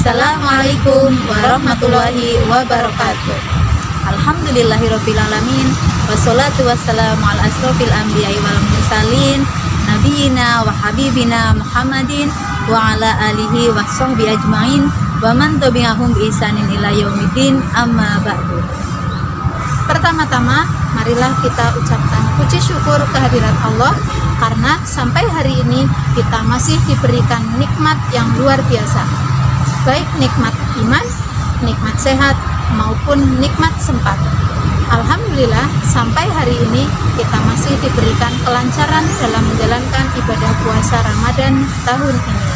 Assalamualaikum warahmatullahi wabarakatuh. Alhamdulillahirabbil alamin. Wassalatu wassalamu ala asrofil anbiya'i wal mursalin nabiyina wa habibina Muhammadin wa ala alihi wa sahbihi ajmain wa man tabi'ahum bi ihsanin ila yaumiddin, amma ba'du. Pertama-tama, marilah kita ucapkan puji syukur kehadirat Allah karena sampai hari ini kita masih diberikan nikmat yang luar biasa, baik nikmat iman, nikmat sehat, maupun nikmat sempat. Alhamdulillah, sampai hari ini kita masih diberikan kelancaran dalam menjalankan ibadah puasa Ramadan tahun ini.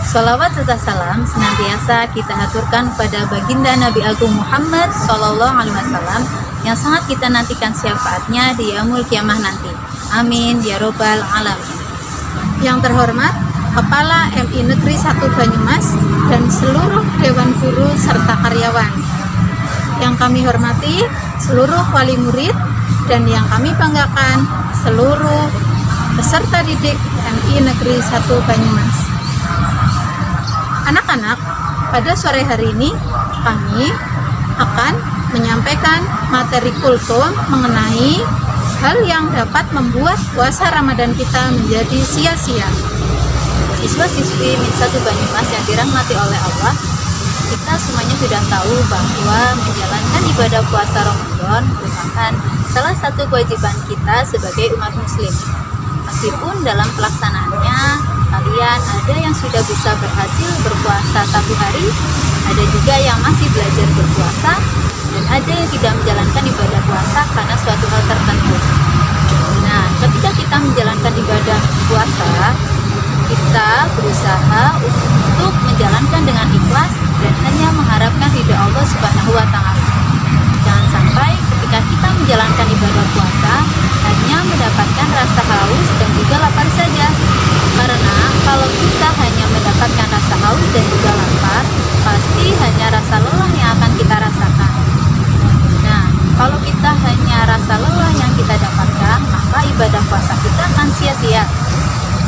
Salawat serta salam senantiasa kita haturkan pada baginda Nabi Agung Muhammad SAW yang sangat kita nantikan syafaatnya di yaumul kiamah nanti. Amin ya robbal alamin. Yang terhormat Kepala MI Negeri 1 Banyumas dan seluruh Dewan Guru serta karyawan. Yang kami hormati seluruh wali murid dan yang kami banggakan seluruh peserta didik MI Negeri 1 Banyumas. Anak-anak, pada sore hari ini kami akan menyampaikan materi kultum mengenai hal yang dapat membuat puasa Ramadan kita menjadi sia-sia. Siswa-siswi MI 1 Banyumas yang dirahmati oleh Allah, kita semuanya sudah tahu bahwa menjalankan ibadah puasa Ramadan merupakan salah satu kewajiban kita sebagai umat muslim. Meskipun dalam pelaksanaannya kalian ada yang sudah bisa berhasil berpuasa 1 hari, ada juga yang masih belajar berpuasa, dan ada yang tidak menjalankan ibadah puasa karena suatu hal tertentu. Nah, ketika kita menjalankan ibadah puasa, kita berusaha untuk menjalankan dengan ikhlas dan hanya mengharapkan ridha Allah Subhanahu wa Ta'ala. Jangan sampai ketika kita menjalankan ibadah puasa hanya mendapatkan rasa haus dan juga lapar saja. Karena kalau kita hanya mendapatkan rasa haus dan juga lapar, pasti hanya rasa lelah yang akan kita rasakan. Nah, kalau kita hanya rasa lelah yang kita dapatkan, maka ibadah puasa kita akan sia-sia.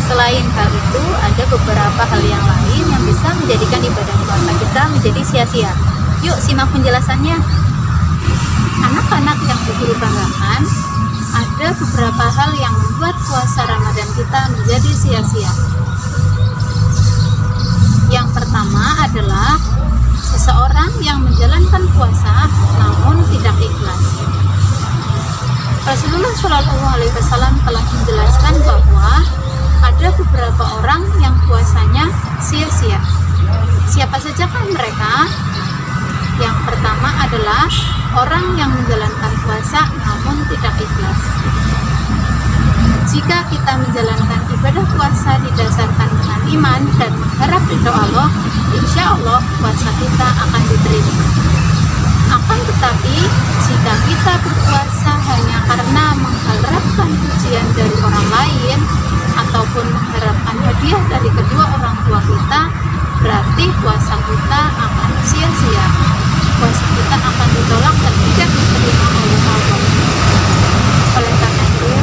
Selain hal itu, ada beberapa hal yang lain yang bisa menjadikan ibadah puasa kita menjadi sia-sia. Yuk simak penjelasannya. Anak-anak yang Guru banggakan, ada beberapa hal yang membuat puasa Ramadan kita menjadi sia-sia. Yang pertama adalah seseorang yang menjalankan puasa namun tidak ikhlas. Rasulullah SAW telah menjelaskan bahwa ada beberapa orang yang puasanya sia-sia. Siapa saja kan mereka? Yang pertama adalah orang yang menjalankan puasa namun tidak ikhlas. Jika kita menjalankan ibadah puasa didasarkan dengan iman dan mengharap ridho Allah, insya Allah puasa kita akan diterima. Akan tetapi, jika kita berpuasa hanya karena mengharapkan pujian dari orang lain ataupun mengharapkan hadiah dari kedua orang tua kita, berarti puasa kita akan sia-sia. Puasa kita akan ditolak dan tidak diterima oleh Allah. Oleh karena itu,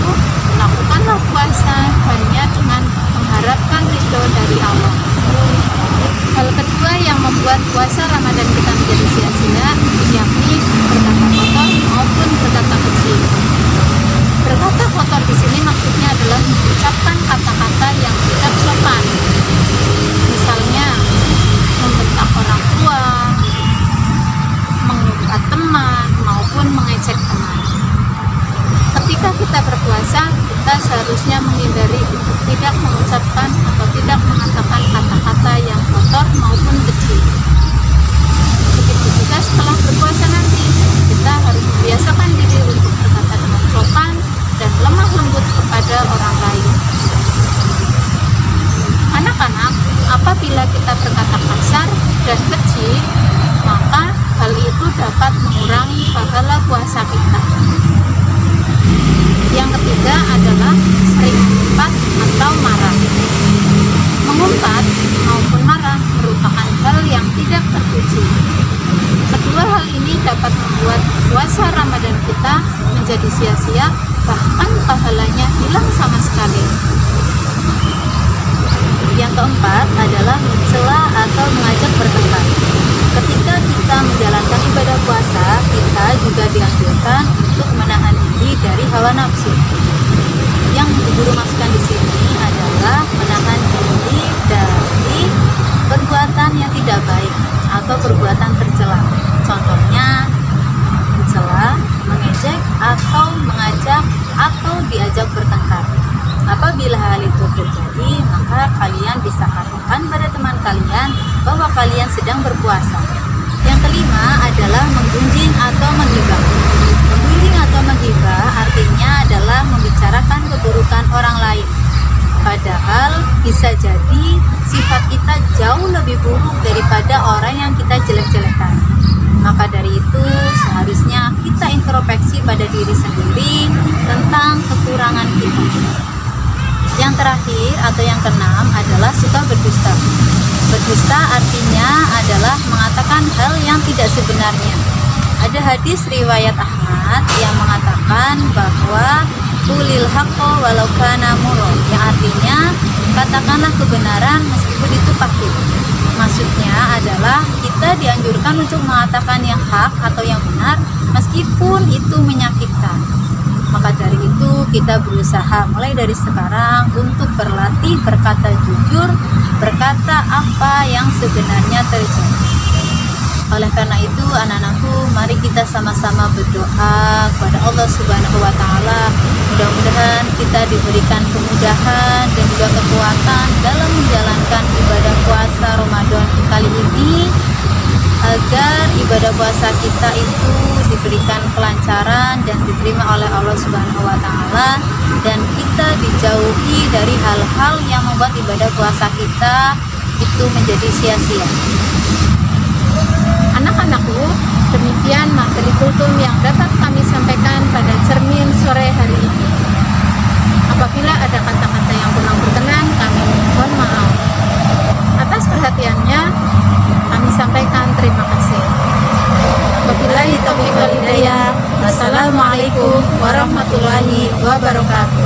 lakukanlah puasa hanya dengan mengharapkan ridho dari Allah. Hal kedua yang membuat puasa Ramadan kita menjadi sia-sia, yakni berkata kotor maupun berkata keji. Berkata kotor di sini maksudnya adalah mengucapkan kata-kata yang tidak sopan. Misalnya, membentak orang tua, mengumpat teman, maupun mengejek teman. Ketika kita berpuasa, kita seharusnya menghindari untuk tidak mengucapkan atau tidak mengatakan kata-kata yang kotor maupun keji. Begitu juga setelah berpuasa nanti, kita harus membiasakan diri untuk berkata dengan sopan dan lemah lembut kepada orang lain. Anak-anak, apabila kita berkata kasar dan keji, maka hal itu dapat mengurangi pahala puasa kita. Yang ketiga adalah sering mengumpat atau marah. Mengumpat maupun marah merupakan hal yang tidak terpuji. Kedua hal ini dapat membuat puasa Ramadan kita menjadi sia-sia, bahkan pahalanya hilang sama sekali. Yang keempat adalah mencela atau mengajak bertengkar. Ketika kita menjalankan ibadah puasa, kita juga dianjurkan untuk menahan diri dari hawa nafsu. Yang Ibu Guru maksudkan di sini adalah menahan diri dari perbuatan yang tidak baik atau perbuatan tercela. Contohnya mencela, mengejek, atau mengajak atau diajak bertengkar. Apabila hal itu terjadi, maka kalian bisa katakan pada teman kalian bahwa kalian sedang berpuasa. Yang kelima adalah menggunjing atau menghibah. Menggunjing atau menghibah artinya adalah membicarakan keburukan orang lain. Padahal bisa jadi sifat kita jauh lebih buruk daripada orang yang kita jelek-jelekan. Maka dari itu seharusnya kita introspeksi pada diri sendiri tentang kekurangan kita. Yang terakhir atau yang keenam adalah suka berdusta. Berdusta artinya adalah mengatakan hal yang tidak sebenarnya. Ada hadis riwayat Ahmad yang mengatakan bahwa qulil haqqo walau kana murra, yang artinya katakanlah kebenaran meskipun itu pahit. Maksudnya adalah kita dianjurkan untuk mengatakan yang hak atau yang benar meskipun itu menyakitkan. Maka dari itu kita berusaha mulai dari sekarang untuk berlatih berkata jujur, berkata apa yang sebenarnya terjadi. Oleh karena itu anak-anakku, mari kita sama-sama berdoa kepada Allah Subhanahu wa Ta'ala. Mudah-mudahan kita diberikan kemudahan dan juga kekuatan dalam menjalankan ibadah puasa Ramadan kali ini, agar ibadah puasa kita itu diberikan kelancaran dan diterima oleh Allah Subhanahu wa Ta'ala, dan kita dijauhi dari hal-hal yang membuat ibadah puasa kita itu menjadi sia-sia. Anak-anakku, demikian materi kultum yang dapat kami sampaikan pada cermin sore hari ini. Apabila ada kata-kata yang kurang berkenan, kami mohon maaf. Atas perhatiannya, kami sampaikan terima kasih. Wabillahi taufiq wal hidayah. Wassalamualaikum warahmatullahi wabarakatuh.